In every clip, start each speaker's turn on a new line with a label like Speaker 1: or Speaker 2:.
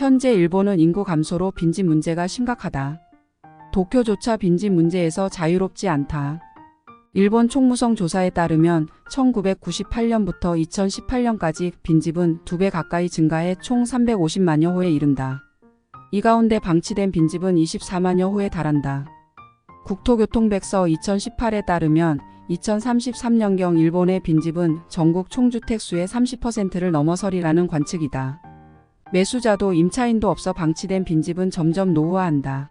Speaker 1: 현재 일본은 인구 감소로 빈집 문제가 심각하다. 도쿄조차 빈집 문제에서 자유롭지 않다. 일본 총무성 조사에 따르면 1998년부터 2018년까지 빈집은 2배 가까이 증가해 총 350만여 호에 이른다. 이 가운데 방치된 빈집은 24만여 호에 달한다. 국토교통백서 2018에 따르면 2033년경 일본의 빈집은 전국 총주택 수의 30%를 넘어서리라는 관측이다. 매수자도 임차인도 없어 방치된 빈집은 점점 노후화한다.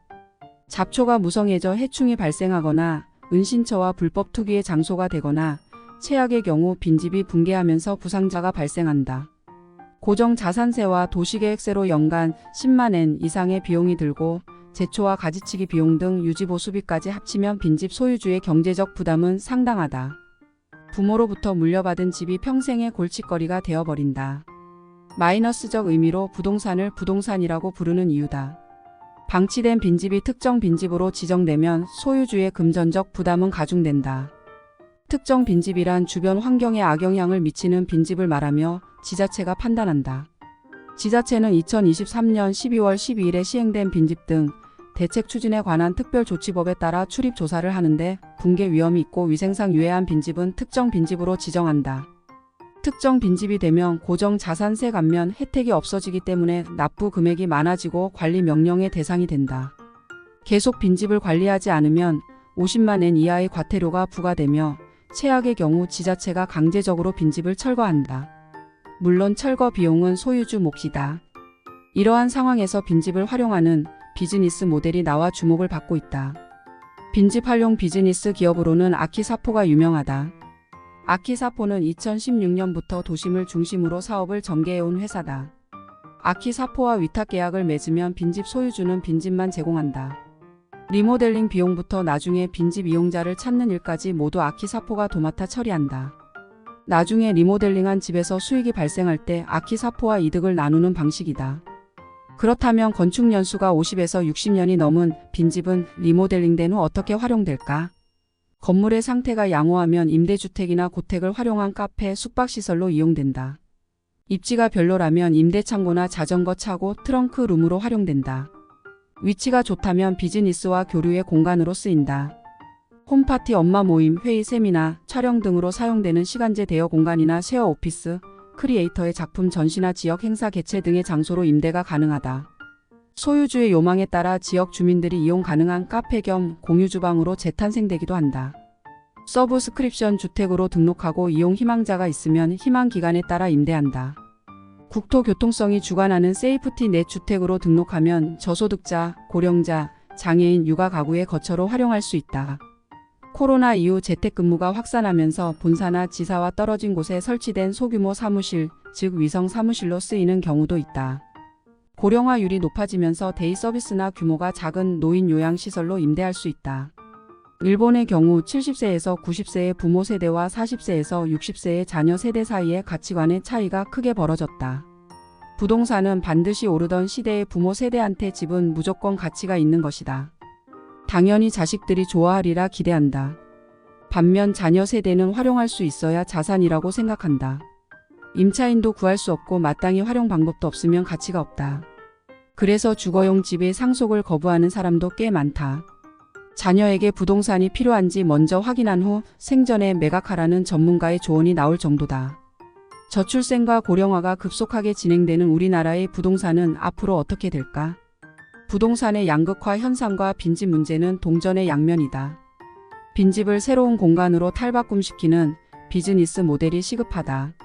Speaker 1: 잡초가 무성해져 해충이 발생하거나 은신처와 불법 투기의 장소가 되거나 최악의 경우 빈집이 붕괴하면서 부상자가 발생한다. 고정자산세와 도시계획세로 연간 10만엔 이상의 비용이 들고 제초와 가지치기 비용 등 유지보수비까지 합치면 빈집 소유주의 경제적 부담은 상당하다. 부모로부터 물려받은 집이 평생의 골칫거리가 되어버린다. 마이너스적 의미로 부동산을 부동산이라고 부르는 이유다. 방치된 빈집이 특정 빈집으로 지정되면 소유주의 금전적 부담은 가중된다. 특정 빈집이란 주변 환경에 악영향을 미치는 빈집을 말하며 지자체가 판단한다. 지자체는 2023년 12월 12일에 시행된 빈집 등 대책 추진에 관한 특별조치법에 따라 출입조사를 하는데 붕괴 위험이 있고 위생상 유해한 빈집은 특정 빈집으로 지정한다. 특정 빈집이 되면 고정자산세 감면 혜택이 없어지기 때문에 납부 금액이 많아지고 관리 명령의 대상이 된다. 계속 빈집을 관리하지 않으면 50만엔 이하의 과태료가 부과되며 최악의 경우 지자체가 강제적으로 빈집을 철거한다. 물론 철거 비용은 소유주 몫이다. 이러한 상황에서 빈집을 활용하는 비즈니스 모델이 나와 주목을 받고 있다. 빈집 활용 비즈니스 기업으로는 아키사포가 유명하다. 아키사포는 2016년부터 도심을 중심으로 사업을 전개해온 회사다. 아키사포와 위탁 계약을 맺으면 빈집 소유주는 빈집만 제공한다. 리모델링 비용부터 나중에 빈집 이용자를 찾는 일까지 모두 아키사포가 도맡아 처리한다. 나중에 리모델링한 집에서 수익이 발생할 때 아키사포와 이득을 나누는 방식이다. 그렇다면 건축 연수가 50에서 60년이 넘은 빈집은 리모델링된 후 어떻게 활용될까? 건물의 상태가 양호하면 임대주택이나 고택을 활용한 카페, 숙박시설로 이용된다. 입지가 별로라면 임대창고나 자전거 차고, 트렁크 룸으로 활용된다. 위치가 좋다면 비즈니스와 교류의 공간으로 쓰인다. 홈파티, 엄마 모임, 회의, 세미나, 촬영 등으로 사용되는 시간제 대여 공간이나 쉐어 오피스, 크리에이터의 작품 전시나 지역 행사 개최 등의 장소로 임대가 가능하다. 소유주의 요망에 따라 지역 주민들이 이용 가능한 카페 겸 공유 주방으로 재탄생되기도 한다. 서브스크립션 주택으로 등록하고 이용 희망자가 있으면 희망 기간에 따라 임대한다. 국토교통성이 주관하는 세이프티넷 주택으로 등록하면 저소득자, 고령자, 장애인, 육아 가구의 거처로 활용할 수 있다. 코로나 이후 재택근무가 확산하면서 본사나 지사와 떨어진 곳에 설치된 소규모 사무실, 즉 위성 사무실로 쓰이는 경우도 있다. 고령화율이 높아지면서 데이 서비스나 규모가 작은 노인 요양시설로 임대할 수 있다. 일본의 경우 70세에서 90세의 부모 세대와 40세에서 60세의 자녀 세대 사이의 가치관의 차이가 크게 벌어졌다. 부동산은 반드시 오르던 시대의 부모 세대한테 집은 무조건 가치가 있는 것이다. 당연히 자식들이 좋아하리라 기대한다. 반면 자녀 세대는 활용할 수 있어야 자산이라고 생각한다. 임차인도 구할 수 없고 마땅히 활용 방법도 없으면 가치가 없다. 그래서 주거용 집의 상속을 거부하는 사람도 꽤 많다. 자녀에게 부동산이 필요한지 먼저 확인한 후 생전에 매각하라는 전문가의 조언이 나올 정도다. 저출생과 고령화가 급속하게 진행되는 우리나라의 부동산은 앞으로 어떻게 될까? 부동산의 양극화 현상과 빈집 문제는 동전의 양면이다. 빈집을 새로운 공간으로 탈바꿈시키는 비즈니스 모델이 시급하다.